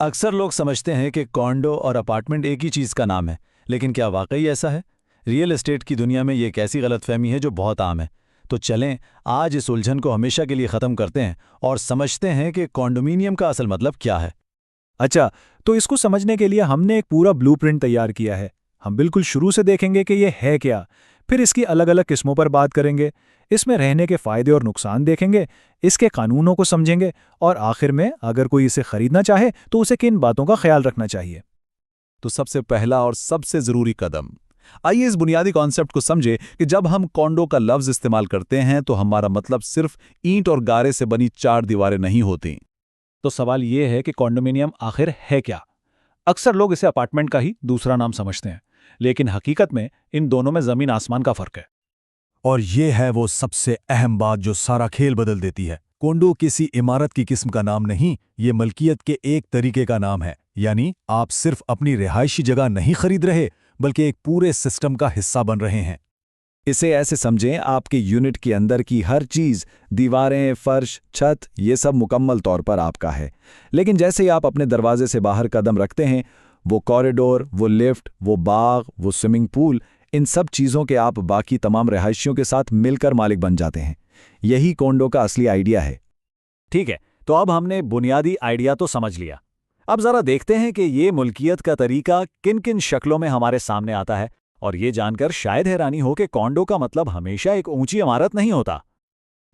अक्सर लोग समझते हैं कि कॉन्डो और अपार्टमेंट एक ही चीज़ का नाम है, लेकिन क्या वाकई ऐसा है? रियल एस्टेट की दुनिया में ये एक ऐसी गलतफहमी है जो बहुत आम है। तो चलें, आज इस उलझन को हमेशा के लिए ख़त्म करते हैं और समझते हैं कि कॉन्डोमिनियम का असल मतलब क्या है। अच्छा, तो इसको समझने के लिए हमने एक पूरा ब्लूप्रिंट तैयार किया है। हम बिल्कुल शुरू से देखेंगे कि ये है क्या, फिर इसकी अलग-अलग किस्मों पर बात करेंगे, इसमें रहने के फायदे और नुकसान देखेंगे, इसके कानूनों को समझेंगे और आखिर में अगर कोई इसे खरीदना चाहे तो उसे किन बातों का ख्याल रखना चाहिए। तो सबसे पहला और सबसे जरूरी कदम, आइए इस बुनियादी कॉन्सेप्ट को समझे कि जब हम कॉन्डो का लफ्ज इस्तेमाल करते हैं तो हमारा मतलब सिर्फ ईंट और गारे से बनी चार दीवारें नहीं होती। तो सवाल ये है कि कॉन्डोमिनियम आखिर है क्या? अक्सर लोग इसे अपार्टमेंट का ही दूसरा नाम समझते हैं, लेकिन हकीकत में इन दोनों में जमीन आसमान का फर्क है। और ये है वो सबसे अहम बात जो सारा खेल बदल देती है। कोंडो किसी इमारत की किस्म का नाम नहीं, ये मलकियत के एक तरीके का नाम है। यानी आप सिर्फ अपनी रिहायशी जगह नहीं खरीद रहे, बल्कि एक पूरे सिस्टम का हिस्सा बन रहे हैं। इसे ऐसे समझें, आपके यूनिट के अंदर की हर चीज़, दीवारें, फर्श, छत, ये सब मुकम्मल तौर पर आपका है। लेकिन जैसे ही आप अपने दरवाजे से बाहर कदम रखते हैं, वो कॉरिडोर, वो लिफ्ट, वो बाग, वो स्विमिंग पूल, इन सब चीज़ों के आप बाकी तमाम रिहायशियों के साथ मिलकर मालिक बन जाते हैं। यही कोंडो का असली आइडिया है। ठीक है, तो अब हमने बुनियादी आइडिया तो समझ लिया। अब जरा देखते हैं कि ये मुल्कियत का तरीका किन किन शक्लों में हमारे सामने आता है, और ये जानकर शायद हैरानी हो कि कॉन्डो का मतलब हमेशा एक ऊंची इमारत नहीं होता।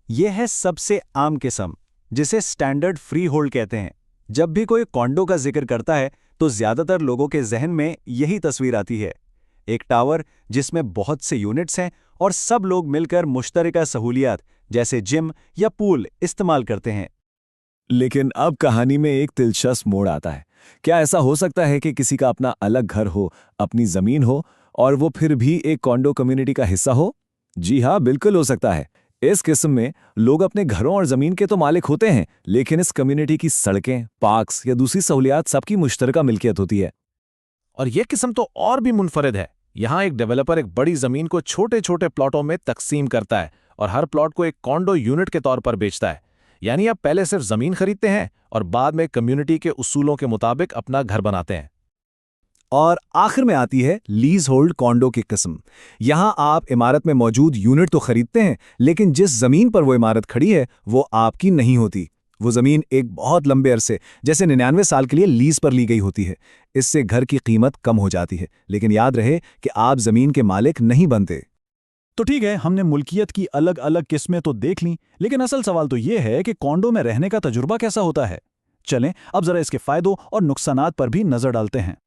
यह है सबसे आम किस्म, जिसे स्टैंडर्ड फ्री होल्ड कहते हैं। जब भी कोई कॉन्डो का जिक्र करता है तो ज्यादातर लोगों के जहन में यही तस्वीर आती है, एक टावर जिसमें बहुत से यूनिट्स हैं और सब लोग मिलकर मुश्तरका सहूलियात जैसे जिम या पूल इस्तेमाल करते हैं। लेकिन अब कहानी में एक दिलचस्प मोड़ आता है। क्या ऐसा हो सकता है कि किसी का अपना अलग घर हो, अपनी जमीन हो, और वो फिर भी एक कॉन्डो कम्युनिटी का हिस्सा हो? जी हाँ, बिल्कुल हो सकता है। इस किस्म में लोग अपने घरों और जमीन के तो मालिक होते हैं, लेकिन इस कम्युनिटी की सड़कें, पार्क्स या दूसरी सहूलियात सबकी मुश्तरका मिल्कियत होती है। और यह किस्म तो और भी मुनफरिद है। यहाँ एक डेवलपर एक बड़ी जमीन को छोटे छोटे प्लॉटों में तकसीम करता है और हर प्लॉट को एक कॉन्डो यूनिट के तौर पर बेचता है। यानी आप पहले सिर्फ जमीन खरीदते हैं और बाद में कम्युनिटी के उसूलों के मुताबिक अपना घर बनाते हैं। और आखिर में आती है लीज होल्ड कॉन्डो की किस्म। यहां आप इमारत में मौजूद यूनिट तो खरीदते हैं, लेकिन जिस जमीन पर वो इमारत खड़ी है वो आपकी नहीं होती। वो जमीन एक बहुत लंबे अरसे, जैसे 99 साल के लिए लीज पर ली गई होती है। इससे घर की कीमत कम हो जाती है, लेकिन याद रहे कि आप जमीन के मालिक नहीं बनते। तो ठीक है, हमने मुल्कियत की अलग अलग किस्में तो देख लीं, लेकिन असल सवाल तो ये है कि कॉन्डो में रहने का तजुर्बा कैसा होता है। चलें अब जरा इसके फायदों और नुकसानात पर भी नजर डालते हैं।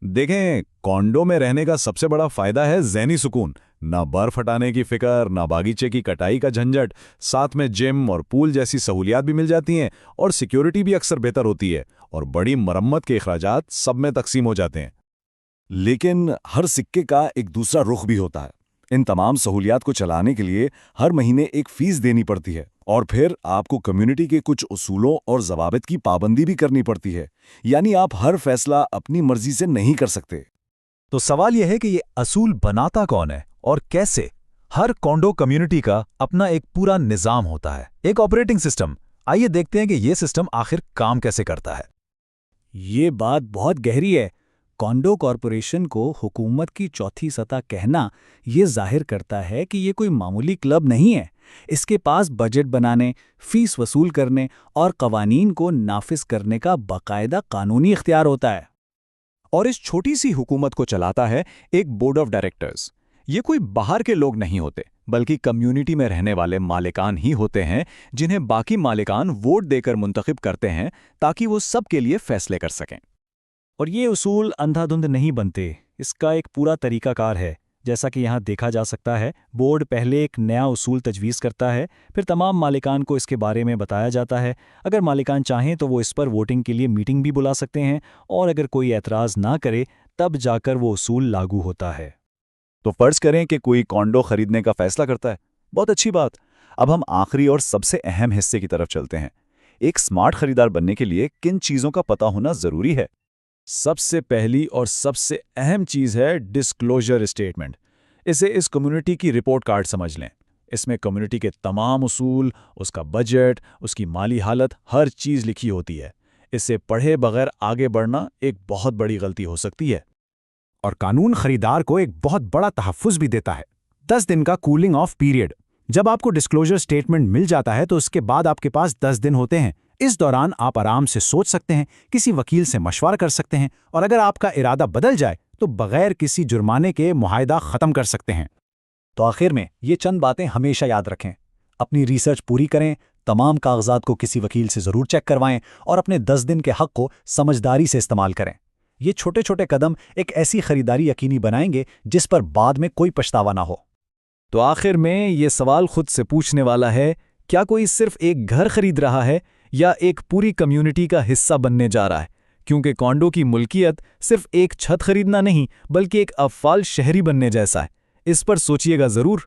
देखें, कॉन्डो में रहने का सबसे बड़ा फायदा है ज़हनी सुकून। ना बर्फ हटाने की फिक्र, ना बागीचे की कटाई का झंझट। साथ में जिम और पूल जैसी सहूलियात भी मिल जाती हैं और सिक्योरिटी भी अक्सर बेहतर होती है, और बड़ी मरम्मत के अखराजात सब में तकसीम हो जाते हैं। लेकिन हर सिक्के का एक दूसरा रुख भी होता है। इन तमाम सहूलियात को चलाने के लिए हर महीने एक फीस देनी पड़ती है, और फिर आपको कम्युनिटी के कुछ उसूलों और ज़वाबित की पाबंदी भी करनी पड़ती है। यानी आप हर फैसला अपनी मर्जी से नहीं कर सकते। तो सवाल यह है कि ये असूल बनाता कौन है और कैसे? हर कॉन्डो कम्युनिटी का अपना एक पूरा निजाम होता है, एक ऑपरेटिंग सिस्टम। आइए देखते हैं कि यह सिस्टम आखिर काम कैसे करता है। ये बात बहुत गहरी है। कॉन्डो कॉरपोरेशन को हुकूमत की चौथी सतह कहना ये जाहिर करता है कि ये कोई मामूली क्लब नहीं है। इसके पास बजट बनाने, फीस वसूल करने और कवानीन को नाफिज करने का बाकायदा कानूनी इख्तियार होता है। और इस छोटी सी हुकूमत को चलाता है एक बोर्ड ऑफ डायरेक्टर्स। ये कोई बाहर के लोग नहीं होते, बल्कि कम्युनिटी में रहने वाले मालिकान ही होते हैं, जिन्हें बाकी मालिकान वोट देकर मुंतखब करते हैं ताकि वो सबके लिए फैसले कर सकें। और ये उसूल अंधाधुंध नहीं बनते, इसका एक पूरा तरीकाकार है। जैसा कि यहाँ देखा जा सकता है, बोर्ड पहले एक नया उसूल तजवीज़ करता है, फिर तमाम मालिकान को इसके बारे में बताया जाता है। अगर मालिकान चाहें तो वो इस पर वोटिंग के लिए मीटिंग भी बुला सकते हैं, और अगर कोई एतराज़ ना करे तब जाकर वो उसूल लागू होता है। तो फर्ज करें कि कोई कॉन्डो खरीदने का फैसला करता है। बहुत अच्छी बात। अब हम आखिरी और सबसे अहम हिस्से की तरफ चलते हैं। एक स्मार्ट खरीदार बनने के लिए किन चीज़ों का पता होना ज़रूरी है? सबसे पहली और सबसे अहम चीज़ है डिस्क्लोजर स्टेटमेंट। इसे इस कम्युनिटी की रिपोर्ट कार्ड समझ लें। इसमें कम्युनिटी के तमाम उसूल, उसका बजट, उसकी माली हालत, हर चीज़ लिखी होती है। इसे पढ़े बगैर आगे बढ़ना एक बहुत बड़ी गलती हो सकती है। और कानून खरीदार को एक बहुत बड़ा तहफ़्फ़ुज़ भी देता है, 10 दिन का कूलिंग ऑफ पीरियड। जब आपको डिस्क्लोजर स्टेटमेंट मिल जाता है तो उसके बाद आपके पास 10 दिन होते हैं। इस दौरान आप आराम से सोच सकते हैं, किसी वकील से मशवरा कर सकते हैं, और अगर आपका इरादा बदल जाए तो बगैर किसी जुर्माने के मुआहदा ख़त्म कर सकते हैं। तो आखिर में ये चंद बातें हमेशा याद रखें। अपनी रिसर्च पूरी करें, तमाम कागजात को किसी वकील से ज़रूर चेक करवाएं और अपने 10 दिन के हक़ को समझदारी से इस्तेमाल करें। ये छोटे छोटे कदम एक ऐसी खरीदारी यकीनी बनाएंगे जिस पर बाद में कोई पछतावा ना हो। तो आखिर में ये सवाल खुद से पूछने वाला है, क्या कोई सिर्फ एक घर खरीद रहा है या एक पूरी कम्युनिटी का हिस्सा बनने जा रहा है? क्योंकि कॉन्डो की मुल्कियत सिर्फ एक छत खरीदना नहीं, बल्कि एक अफ़ाल शहरी बनने जैसा है। इस पर सोचिएगा ज़रूर।